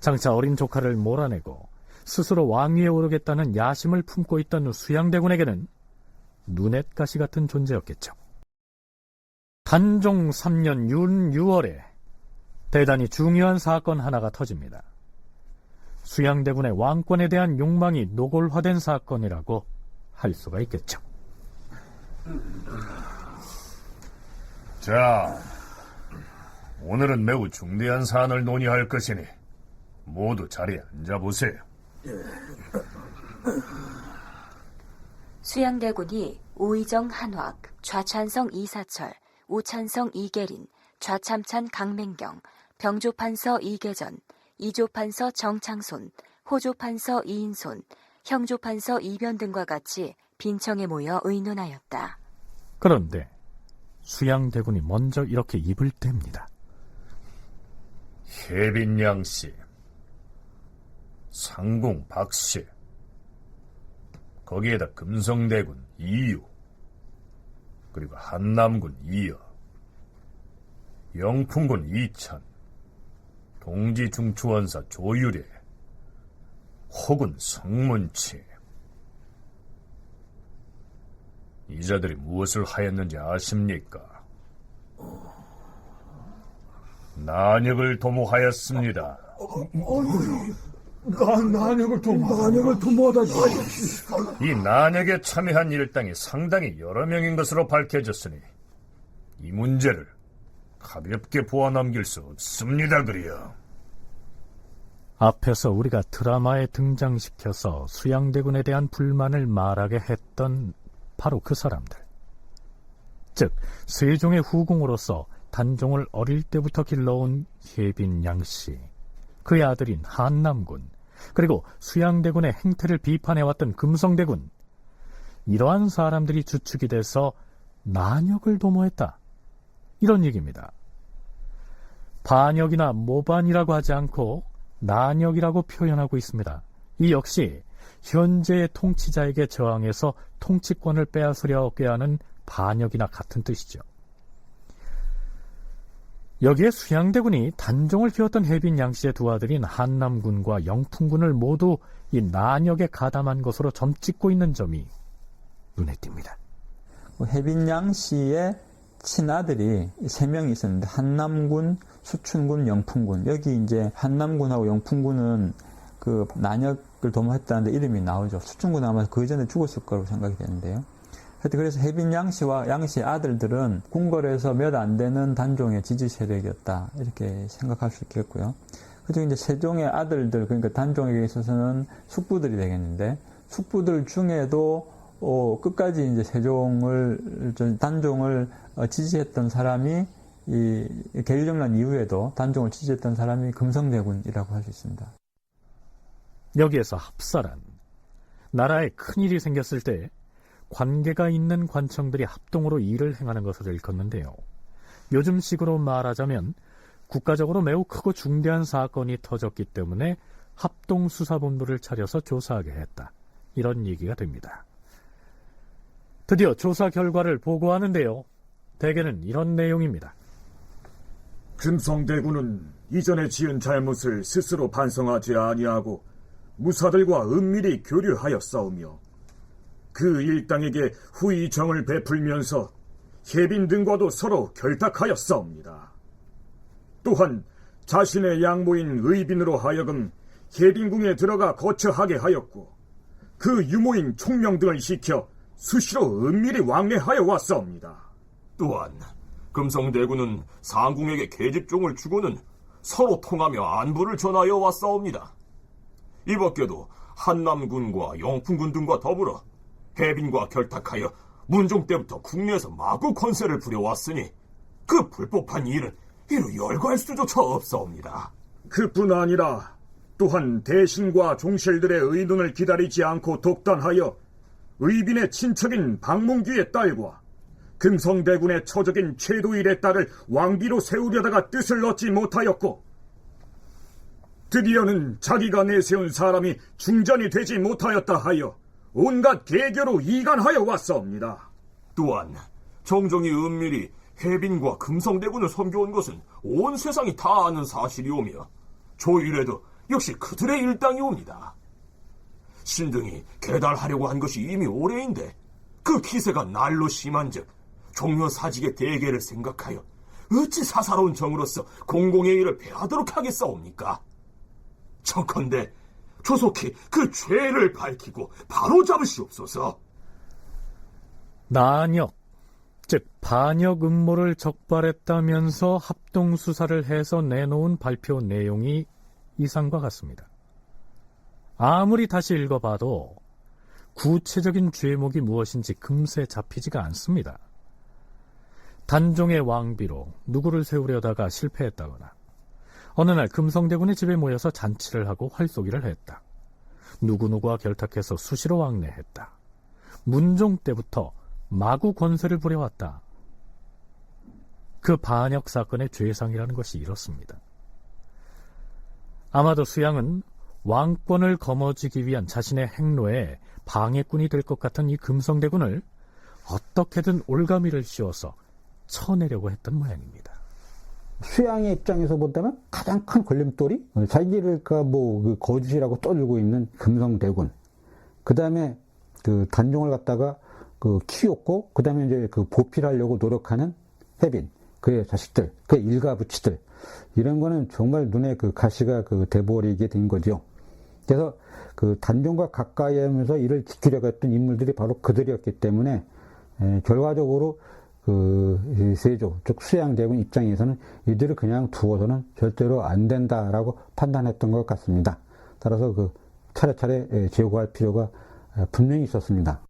장차 어린 조카를 몰아내고 스스로 왕위에 오르겠다는 야심을 품고 있던 수양대군에게는 눈엣가시 같은 존재였겠죠. 단종 3년 6월에 대단히 중요한 사건 하나가 터집니다. 수양대군의 왕권에 대한 욕망이 노골화된 사건이라고 할 수가 있겠죠. 자, 오늘은 매우 중대한 사안을 논의할 것이니 모두 자리에 앉아보세요. 수양대군이 오의정 한확, 좌찬성 이사철, 우찬성 이계린, 좌참찬 강맹경, 병조판서 이계전, 이조판서 정창손, 호조판서 이인손, 형조판서 이변 등과 같이 빈청에 모여 의논하였다. 그런데 수양대군이 먼저 이렇게 입을 뗍니다. 혜빈양씨, 상궁 박씨, 거기에다 금성대군 이유, 그리고 한남군 이여, 영풍군 이천, 동지중추원사 조유례, 호군 성문치, 이자들이 무엇을 하였는지 아십니까? 난역을 도모하였습니다. 난역을 도모하다니. 이 난역에 참여한 일당이 상당히 여러 명인 것으로 밝혀졌으니 이 문제를 가볍게 보아 넘길 수 없습니다, 그리요. 앞에서 우리가 드라마에 등장시켜서 수양대군에 대한 불만을 말하게 했던 바로 그 사람들. 즉 세종의 후궁으로서 단종을 어릴 때부터 길러온 혜빈 양씨, 그의 아들인 한남군, 그리고 수양대군의 행태를 비판해왔던 금성대군, 이러한 사람들이 주축이 돼서 난역을 도모했다, 이런 얘기입니다. 반역이나 모반이라고 하지 않고 난역이라고 표현하고 있습니다. 이 역시 현재의 통치자에게 저항해서 통치권을 빼앗으려고 하는 반역이나 같은 뜻이죠. 여기에 수양대군이 단종을 키웠던 혜빈 양씨의 두 아들인 한남군과 영풍군을 모두 이 난역에 가담한 것으로 점찍고 있는 점이 눈에 띕니다. 혜빈 양씨의 친아들이 3명이 있었는데 한남군, 수춘군, 영풍군. 여기 이제 한남군하고 영풍군은 그 난역을 도모했다는데 이름이 나오죠. 수춘군은 아마 그 전에 죽었을 거라고 생각이 되는데요. 그래서 혜빈 양씨와 양씨의 아들들은 궁궐에서 몇 안 되는 단종의 지지 세력이었다, 이렇게 생각할 수 있겠고요. 그중 이제 세종의 아들들, 그러니까 단종에게 있어서는 숙부들이 되겠는데, 숙부들 중에도 끝까지 이제 단종을 지지했던 사람이, 이 계유정난 이후에도 단종을 지지했던 사람이 금성대군이라고 할 수 있습니다. 여기에서 합사란, 나라에 큰일이 생겼을 때 관계가 있는 관청들이 합동으로 일을 행하는 것을 일컫는데요. 요즘식으로 말하자면 국가적으로 매우 크고 중대한 사건이 터졌기 때문에 합동수사본부를 차려서 조사하게 했다, 이런 얘기가 됩니다. 드디어 조사 결과를 보고하는데요. 대개는 이런 내용입니다. 금성대군은 이전에 지은 잘못을 스스로 반성하지 아니하고 무사들과 은밀히 교류하였사오며 그 일당에게 후의정을 베풀면서 혜빈 등과도 서로 결탁하였사옵니다. 또한 자신의 양모인 의빈으로 하여금 혜빈궁에 들어가 거처하게 하였고 그 유모인 총명 등을 시켜 수시로 은밀히 왕래하여 왔사옵니다. 또한 금성대군은 상궁에게 계집종을 주고는 서로 통하며 안부를 전하여 왔사옵니다. 이 밖에도 한남군과 영풍군 등과 더불어 혜빈과 결탁하여 문종 때부터 국내에서 마구 권세를 부려왔으니 그 불법한 일은 이루 열거할 수조차 없사옵니다. 그뿐 아니라 또한 대신과 종실들의 의논을 기다리지 않고 독단하여 의빈의 친척인 박문규의 딸과 금성대군의 처적인 최도일의 딸을 왕비로 세우려다가 뜻을 얻지 못하였고 드디어는 자기가 내세운 사람이 중전이 되지 못하였다 하여 온갖 계교로 이간하여 왔사옵니다. 또한 정정이 은밀히 혜빈과 금성대군을 섬겨온 것은 온 세상이 다 아는 사실이오며 조일에도 역시 그들의 일당이옵니다. 신등이 계달하려고 한 것이 이미 오래인데 그 기세가 날로 심한즉 종묘 사직의 대계를 생각하여 어찌 사사로운 정으로서 공공의 일을 배하도록 하겠사옵니까? 청컨대 조속히 그 죄를 밝히고 바로잡으시옵소서. 난역, 즉 반역 음모를 적발했다면서 합동수사를 해서 내놓은 발표 내용이 이상과 같습니다. 아무리 다시 읽어봐도 구체적인 죄목이 무엇인지 금세 잡히지가 않습니다. 단종의 왕비로 누구를 세우려다가 실패했다거나 어느 날 금성대군의 집에 모여서 잔치를 하고 활쏘기를 했다. 누구누구와 결탁해서 수시로 왕래했다. 문종 때부터 마구 권세를 부려왔다. 그 반역 사건의 죄상이라는 것이 이렇습니다. 아마도 수양은 왕권을 거머쥐기 위한 자신의 행로에 방해꾼이 될 것 같은 이 금성대군을 어떻게든 올가미를 씌워서 쳐내려고 했던 모양입니다. 수양의 입장에서 본다면 가장 큰 걸림돌이 자기를 그 거주시라고 떠들고 있는 금성대군, 그 다음에 그 단종을 갖다가 그 키웠고, 그 다음에 이제 그 보필하려고 노력하는 혜빈, 그의 자식들, 그의 일가부치들, 이런 거는 정말 눈에 그 가시가 그 돼버리게 된 거죠. 그래서 그 단종과 가까이 하면서 이를 지키려고 했던 인물들이 바로 그들이었기 때문에, 결과적으로 그 세조, 즉 수양대군 입장에서는 이들을 그냥 두어서는 절대로 안 된다라고 판단했던 것 같습니다. 따라서 그 차례차례 제거할 필요가 분명히 있었습니다.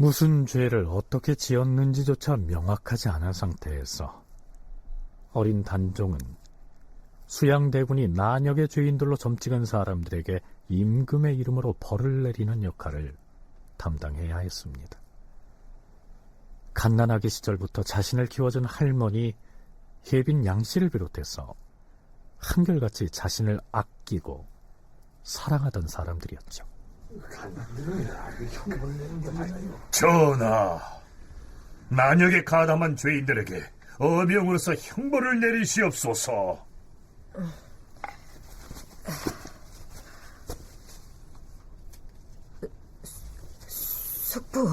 무슨 죄를 어떻게 지었는지조차 명확하지 않은 상태에서 어린 단종은 수양대군이 난역의 죄인들로 점찍은 사람들에게 임금의 이름으로 벌을 내리는 역할을 담당해야 했습니다. 갓난아기 시절부터 자신을 키워준 할머니 혜빈 양씨를 비롯해서 한결같이 자신을 아끼고 사랑하던 사람들이었죠. 전하, 난역에 가담한 죄인들에게 어명으로서 형벌을 내리시옵소서. 숙부,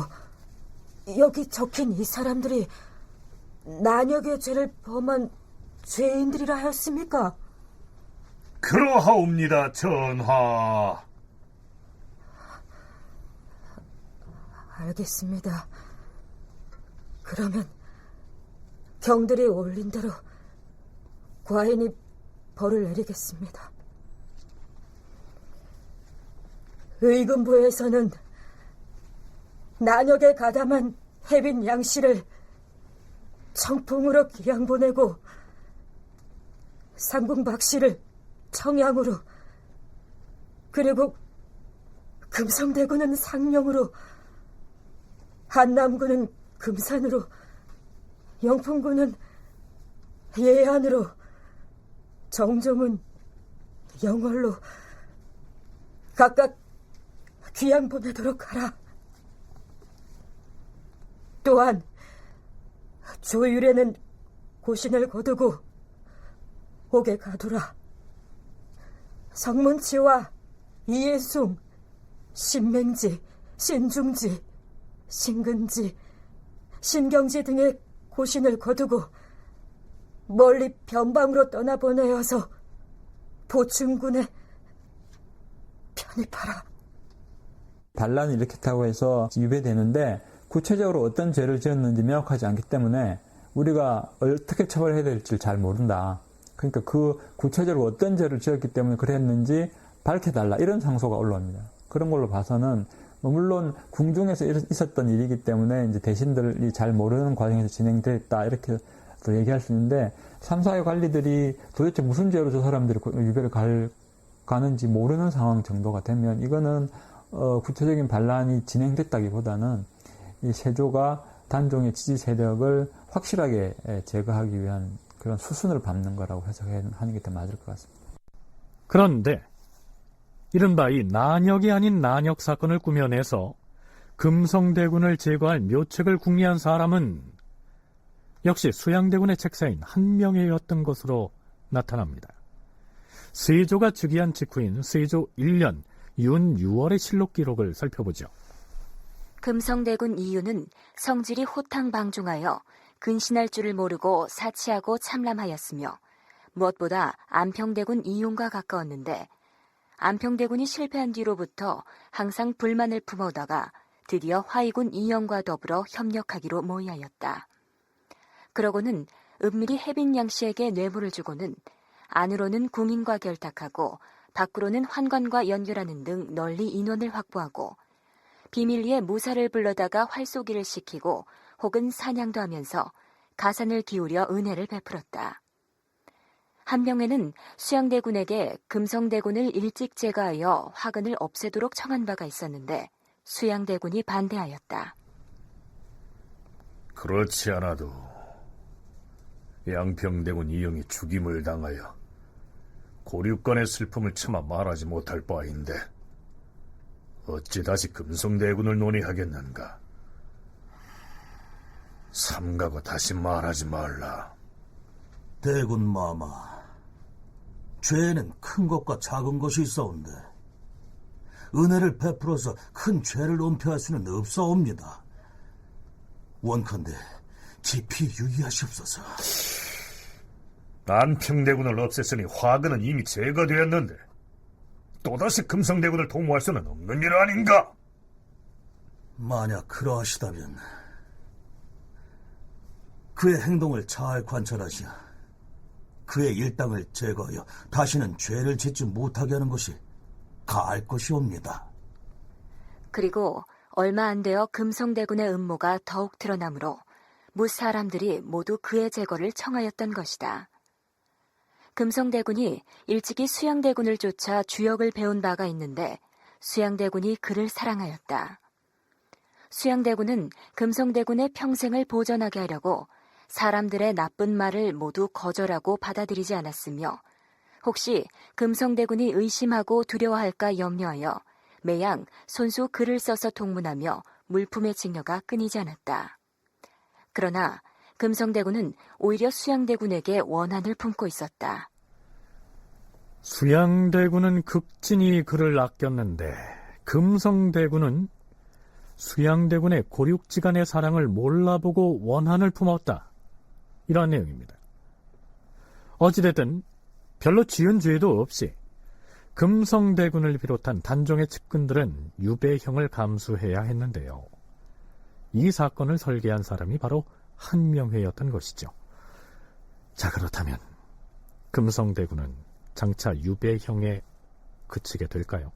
여기 적힌 이 사람들이 난역의 죄를 범한 죄인들이라 하였습니까? 그러하옵니다, 전하. 알겠습니다. 그러면 경들이 올린 대로 과인이 벌을 내리겠습니다. 의금부에서는 난역에 가담한 혜빈 양씨를 청풍으로 기양 보내고 상궁 박씨를 청양으로, 그리고 금성대군은 상령으로, 한남군은 금산으로, 영풍군은 예안으로, 정종은 영월로 각각 귀양 보내도록 하라. 또한 조율에는 고신을 거두고 옥에 가두라. 성문치와 이예숭, 신맹지, 신중지, 신근지, 신경지 등의 고신을 거두고 멀리 변방으로 떠나보내어서 보충군에 편입하라. 반란이 일으켰다고 해서 유배되는데 구체적으로 어떤 죄를 지었는지 명확하지 않기 때문에 우리가 어떻게 처벌해야 될지 잘 모른다. 그러니까 그 구체적으로 어떤 죄를 지었기 때문에 그랬는지 밝혀달라, 이런 상소가 올라옵니다. 그런 걸로 봐서는 물론 궁중에서 있었던 일이기 때문에 이제 대신들이 잘 모르는 과정에서 진행됐다, 이렇게 또 얘기할 수 있는데, 삼사의 관리들이 도대체 무슨 죄로 저 사람들이 유배를 가는지 모르는 상황 정도가 되면 이거는 구체적인 반란이 진행됐다기보다는 이 세조가 단종의 지지 세력을 확실하게 제거하기 위한 그런 수순을 밟는 거라고 해석하는 게 더 맞을 것 같습니다. 그런데 이른바 이 난역이 아닌 난역 사건을 꾸며내서 금성대군을 제거할 묘책을 궁리한 사람은 역시 수양대군의 책사인 한명회였던 것으로 나타납니다. 세조가 즉위한 직후인 세조 1년 윤 6월의 실록 기록을 살펴보죠. 금성대군 이유는 성질이 호탕방중하여 근신할 줄을 모르고 사치하고 참람하였으며 무엇보다 안평대군 이용과 가까웠는데, 안평대군이 실패한 뒤로부터 항상 불만을 품어오다가 드디어 화의군 이영과 더불어 협력하기로 모의하였다. 그러고는 은밀히 혜빈 양씨에게 뇌물을 주고는 안으로는 궁인과 결탁하고 밖으로는 환관과 연결하는 등 널리 인원을 확보하고 비밀리에 무사를 불러다가 활쏘기를 시키고 혹은 사냥도 하면서 가산을 기울여 은혜를 베풀었다. 한명회는 수양대군에게 금성대군을 일찍 제거하여 화근을 없애도록 청한 바가 있었는데 수양대군이 반대하였다. 그렇지 않아도 양평대군 이영이 죽임을 당하여 고륙간의 슬픔을 차마 말하지 못할 바인데 어찌 다시 금성대군을 논의하겠는가? 삼가고 다시 말하지 말라. 대군 마마, 죄는 큰 것과 작은 것이 있어온데 은혜를 베풀어서 큰 죄를 은폐할 수는 없사옵니다. 원컨대 깊이 유의하시옵소서. 안평대군을 없앴으니 화근은 이미 제거되었는데 또다시 금성대군을 도모할 수는 없는 일 아닌가? 만약 그러하시다면 그의 행동을 잘 관찰하시어 그의 일당을 제거하여 다시는 죄를 짓지 못하게 하는 것이 가할 것이옵니다. 그리고 얼마 안 되어 금성대군의 음모가 더욱 드러나므로 무 사람들이 모두 그의 제거를 청하였던 것이다. 금성대군이 일찍이 수양대군을 쫓아 주역을 배운 바가 있는데 수양대군이 그를 사랑하였다. 수양대군은 금성대군의 평생을 보전하게 하려고 사람들의 나쁜 말을 모두 거절하고 받아들이지 않았으며 혹시 금성대군이 의심하고 두려워할까 염려하여 매양 손수 글을 써서 통문하며 물품의 증여가 끊이지 않았다. 그러나 금성대군은 오히려 수양대군에게 원한을 품고 있었다. 수양대군은 극진히 그를 아꼈는데 금성대군은 수양대군의 고륙지간의 사랑을 몰라보고 원한을 품었다. 이러한 내용입니다. 어찌됐든 별로 지은 죄도 없이 금성대군을 비롯한 단종의 측근들은 유배형을 감수해야 했는데요. 이 사건을 설계한 사람이 바로 한명회였던 것이죠. 자, 그렇다면 금성대군은 장차 유배형에 그치게 될까요?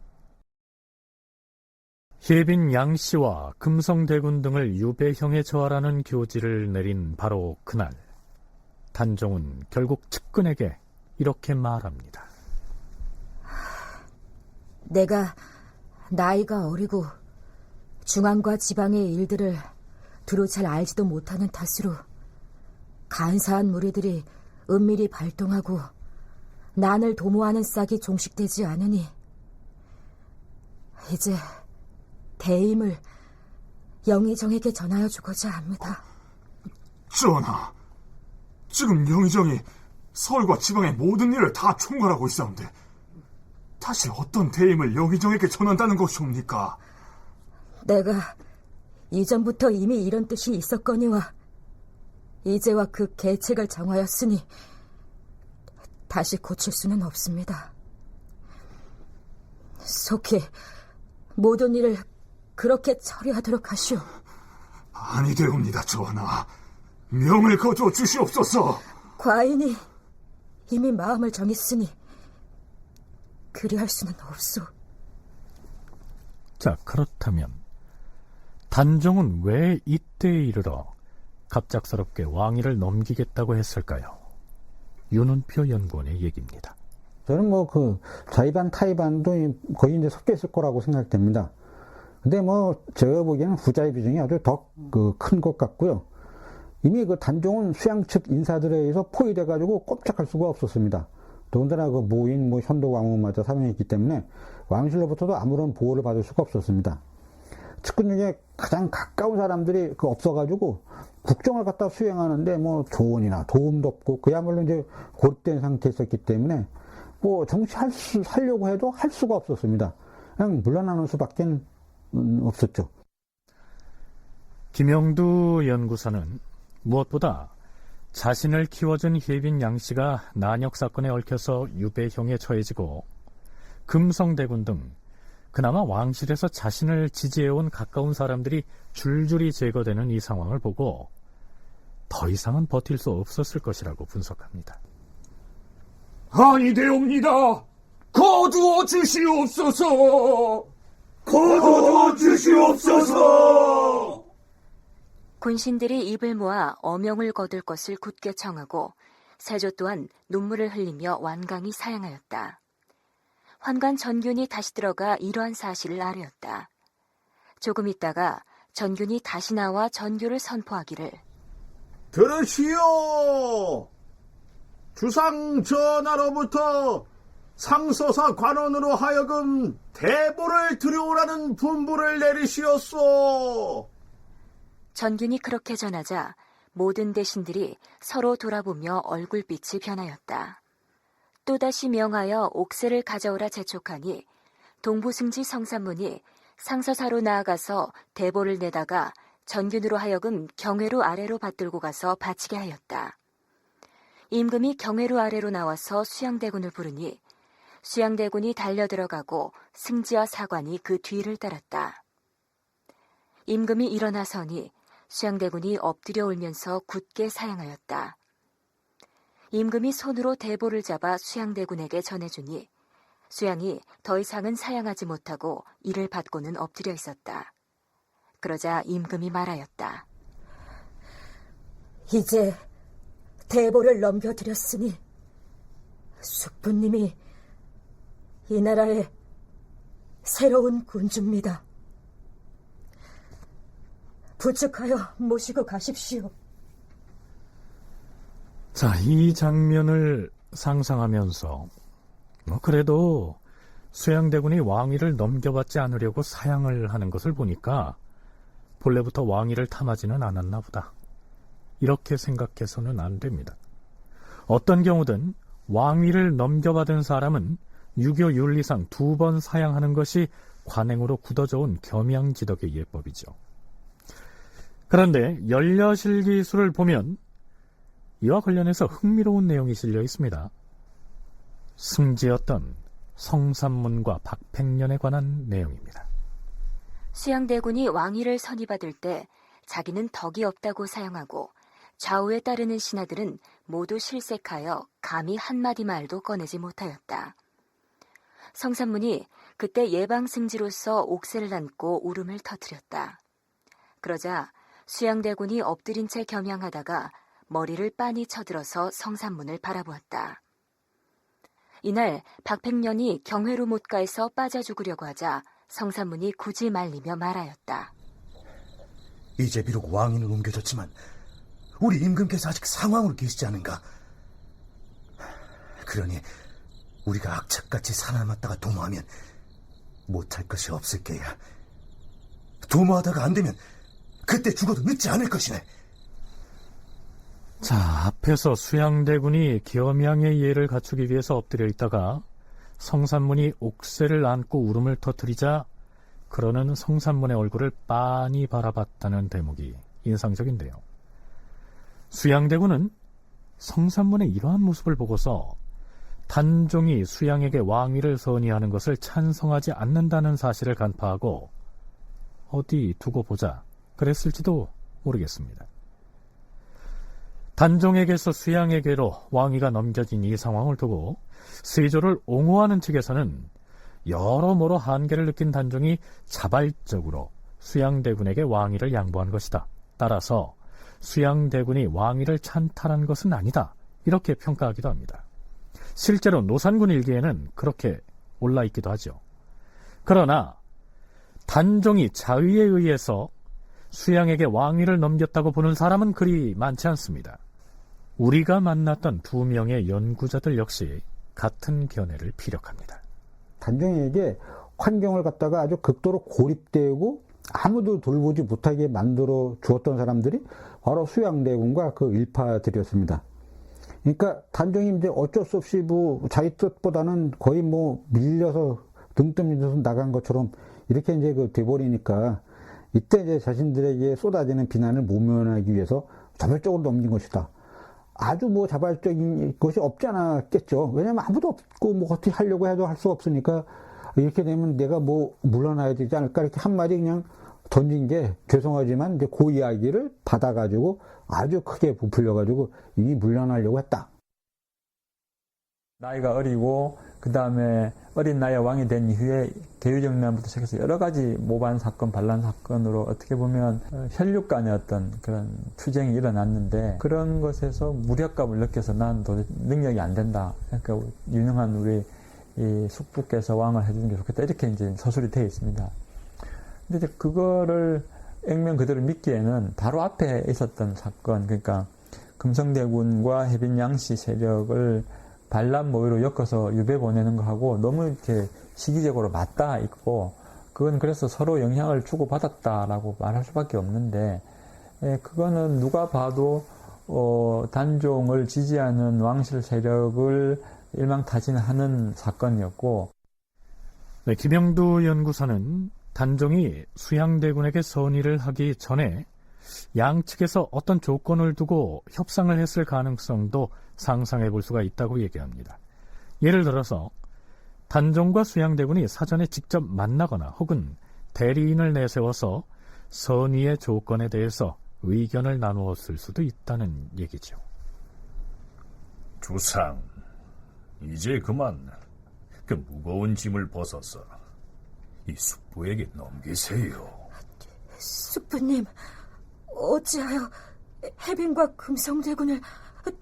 혜빈 양씨와 금성대군 등을 유배형에 처하라는 교지를 내린 바로 그날, 단종은 결국 측근에게 이렇게 말합니다. 내가 나이가 어리고 중앙과 지방의 일들을 두루 잘 알지도 못하는 탓으로 간사한 무리들이 은밀히 발동하고 난을 도모하는 싹이 종식되지 않으니 이제 대임을 영의정에게 전하여 주고자 합니다. 전하, 지금 영의정이 서울과 지방의 모든 일을 다 총괄하고 있사온데 다시 어떤 대임을 영의정에게 전한다는 것이옵니까? 내가 이전부터 이미 이런 뜻이 있었거니와 이제와 그 계책을 정하였으니 다시 고칠 수는 없습니다. 속히 모든 일을 그렇게 처리하도록 하시오. 아니되옵니다, 전하. 명을 거두어 주시옵소서. 과인이 이미 마음을 정했으니 그리할 수는 없소. 자, 그렇다면 단종은 왜 이때에 이르러 갑작스럽게 왕위를 넘기겠다고 했을까요? 윤은표 연구원의 얘기입니다. 저는 자의반 타의반도 거의 이제 섞여 있을 거라고 생각됩니다. 근데 제가 보기에는 후자의 비중이 아주 더 큰 것 같고요. 이미 그 단종은 수양 측 인사들에 의해서 포위돼가지고 꼼짝할 수가 없었습니다. 더군다나 그 모인 현도광후마저 사명했기 때문에 왕실로부터도 아무런 보호를 받을 수가 없었습니다. 측근 중에 가장 가까운 사람들이 없어가지고 국정을 갖다 수행하는데 조언이나 도움도 없고 그야말로 이제 고립된 상태에 있었기 때문에 정치하려고 해도 할 수가 없었습니다. 그냥 물러나는 수밖에 없었죠. 김영두 연구사는 무엇보다 자신을 키워준 혜빈 양씨가 난역 사건에 얽혀서 유배형에 처해지고 금성대군 등 그나마 왕실에서 자신을 지지해온 가까운 사람들이 줄줄이 제거되는 이 상황을 보고 더 이상은 버틸 수 없었을 것이라고 분석합니다. 아니되옵니다. 거두어 주시옵소서. 거두어 주시옵소서. 군신들이 입을 모아 어명을 거둘 것을 굳게 청하고 세조 또한 눈물을 흘리며 완강히 사양하였다. 환관 전균이 다시 들어가 이러한 사실을 아뢰었다. 조금 있다가 전균이 다시 나와 전교를 선포하기를 들으시오! 주상 전하로부터 상서사 관원으로 하여금 대보를 들여오라는 분부를 내리시었소. 전균이 그렇게 전하자 모든 대신들이 서로 돌아보며 얼굴빛이 변하였다. 또다시 명하여 옥새를 가져오라 재촉하니 동부승지 성산문이 상서사로 나아가서 대보를 내다가 전균으로 하여금 경회로 아래로 받들고 가서 바치게 하였다. 임금이 경회로 아래로 나와서 수양대군을 부르니 수양대군이 달려들어가고 승지와 사관이 그 뒤를 따랐다. 임금이 일어나서니 수양대군이 엎드려 울면서 굳게 사양하였다. 임금이 손으로 대보를 잡아 수양대군에게 전해주니 수양이 더 이상은 사양하지 못하고 이를 받고는 엎드려 있었다. 그러자 임금이 말하였다. 이제 대보를 넘겨드렸으니 숙부님이 이 나라의 새로운 군주입니다. 부축하여 모시고 가십시오. 자, 이 장면을 상상하면서 그래도 수양대군이 왕위를 넘겨받지 않으려고 사양을 하는 것을 보니까 본래부터 왕위를 탐하지는 않았나 보다. 이렇게 생각해서는 안 됩니다. 어떤 경우든 왕위를 넘겨받은 사람은 유교 윤리상 2번 사양하는 것이 관행으로 굳어져온 겸양지덕의 예법이죠. 그런데 연려실기술을 보면 이와 관련해서 흥미로운 내용이 실려 있습니다. 승지였던 성산문과 박팽년에 관한 내용입니다. 수양대군이 왕위를 선임받을 때 자기는 덕이 없다고 사용하고 좌우에 따르는 신하들은 모두 실색하여 감히 한마디 말도 꺼내지 못하였다. 성산문이 그때 예방승지로서 옥새를 안고 울음을 터뜨렸다. 그러자 수양대군이 엎드린 채 겸양하다가 머리를 빤히 쳐들어서 성산문을 바라보았다. 이날 박팽년이 경회로 못가에서 빠져 죽으려고 하자 성산문이 굳이 말리며 말하였다. 이제 비록 왕위는 옮겨졌지만 우리 임금께서 아직 상황으로 계시지 않은가? 그러니 우리가 악착같이 살아남았다가 도모하면 못할 것이 없을 게야. 도모하다가 안 되면 그때 죽어도 늦지 않을 것이네. 자, 앞에서 수양대군이 겸양의 예를 갖추기 위해서 엎드려 있다가 성산문이 옥새를 안고 울음을 터뜨리자 그러는 성산문의 얼굴을 빤히 바라봤다는 대목이 인상적인데요. 수양대군은 성산문의 이러한 모습을 보고서 단종이 수양에게 왕위를 선의하는 것을 찬성하지 않는다는 사실을 간파하고 어디 두고 보자 그랬을지도 모르겠습니다. 단종에게서 수양에게로 왕위가 넘겨진 이 상황을 두고 세조를 옹호하는 측에서는 여러모로 한계를 느낀 단종이 자발적으로 수양대군에게 왕위를 양보한 것이다. 따라서 수양대군이 왕위를 찬탈한 것은 아니다. 이렇게 평가하기도 합니다. 실제로 노산군 일기에는 그렇게 올라있기도 하죠. 그러나 단종이 자의에 의해서 수양에게 왕위를 넘겼다고 보는 사람은 그리 많지 않습니다. 우리가 만났던 2명의 연구자들 역시 같은 견해를 피력합니다. 단종에게 환경을 갖다가 아주 극도로 고립되고 아무도 돌보지 못하게 만들어 주었던 사람들이 바로 수양대군과 그 일파들이었습니다. 그러니까 단종이 이제 어쩔 수 없이 자기 뜻보다는 거의 밀려서 등떠 밀려서 나간 것처럼 이렇게 이제 돼버리니까 이때 이제 자신들에게 쏟아지는 비난을 모면하기 위해서 자발적으로 넘긴 것이다. 아주 자발적인 것이 없지 않았겠죠. 왜냐면 아무도 없고 어떻게 하려고 해도 할 수 없으니까 이렇게 되면 내가 물러나야 되지 않을까 이렇게 한마디 그냥 던진 게 죄송하지만 이제 그 이야기를 받아가지고 아주 크게 부풀려가지고 이미 물러나려고 했다. 나이가 어리고 그 다음에 어린 나이에 왕이 된 이후에 개유정난부터 시작해서 여러 가지 모반 사건, 반란 사건으로 어떻게 보면 혈육 간의 어떤 그런 투쟁이 일어났는데 그런 것에서 무력감을 느껴서 난 도저히 능력이 안 된다. 그러니까 유능한 우리 이 숙부께서 왕을 해주는 게 좋겠다. 이렇게 이제 서술이 되어 있습니다. 근데 이제 그거를 액면 그대로 믿기에는 바로 앞에 있었던 사건, 그러니까 금성대군과 해빈양씨 세력을 반란 모의로 엮어서 유배 보내는 거하고 너무 이렇게 시기적으로 맞닿아 있고 그건 그래서 서로 영향을 주고받았다라고 말할 수밖에 없는데 그거는 누가 봐도 단종을 지지하는 왕실 세력을 일망타진하는 사건이었고 네, 김영두 연구사는 단종이 수양대군에게 선의를 하기 전에 양측에서 어떤 조건을 두고 협상을 했을 가능성도 상상해 볼 수가 있다고 얘기합니다. 예를 들어서 단종과 수양대군이 사전에 직접 만나거나 혹은 대리인을 내세워서 선의의 조건에 대해서 의견을 나누었을 수도 있다는 얘기죠. 주상, 이제 그만 그 무거운 짐을 벗어서 이 숙부에게 넘기세요. 숙부님, 어찌하여 해빈과 금성대군을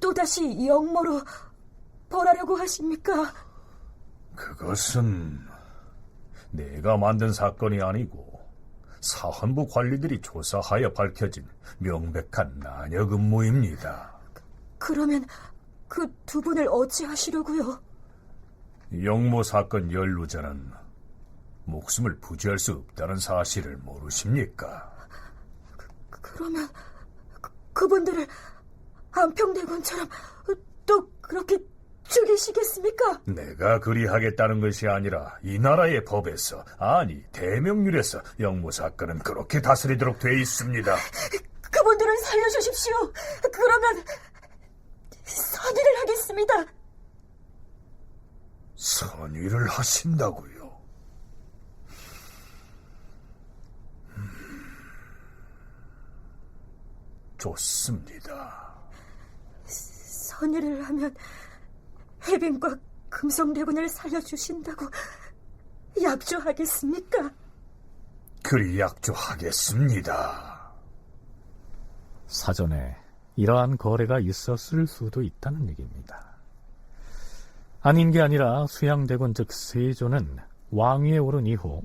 또다시 영모로 벌하려고 하십니까? 그것은 내가 만든 사건이 아니고 사헌부 관리들이 조사하여 밝혀진 명백한 난역 음모입니다. 그러면 그 두 분을 어찌하시려고요? 영모 사건 연루자는 목숨을 부지할 수 없다는 사실을 모르십니까? 그러면 그분들을 안평대군처럼 또 그렇게 죽이시겠습니까? 내가 그리하겠다는 것이 아니라 이 나라의 법에서, 아니 대명률에서 영모 사건은 그렇게 다스리도록 돼 있습니다. 그분들을 살려주십시오. 그러면 선의를 하겠습니다. 선의를 하신다고요? 좋습니다. 선의를 하면 해빈과 금성대군을 살려주신다고 약조하겠습니까? 그리 약조하겠습니다. 사전에 이러한 거래가 있었을 수도 있다는 얘기입니다. 아닌 게 아니라 수양대군 즉 세조는 왕위에 오른 이후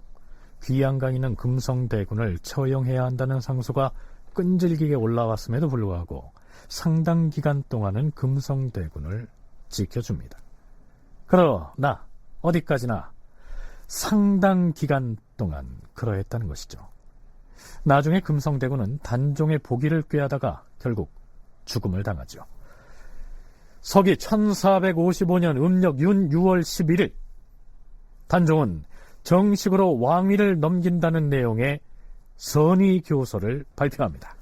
귀양가 있는 금성대군을 처형해야 한다는 상소가 끈질기게 올라왔음에도 불구하고 상당 기간 동안은 금성대군을 지켜줍니다. 그러나 어디까지나 상당 기간 동안 그러했다는 것이죠. 나중에 금성대군은 단종의 보기를 꾀하다가 결국 죽음을 당하죠. 서기 1455년 음력 윤 6월 11일 단종은 정식으로 왕위를 넘긴다는 내용의 선의교서를 발표합니다.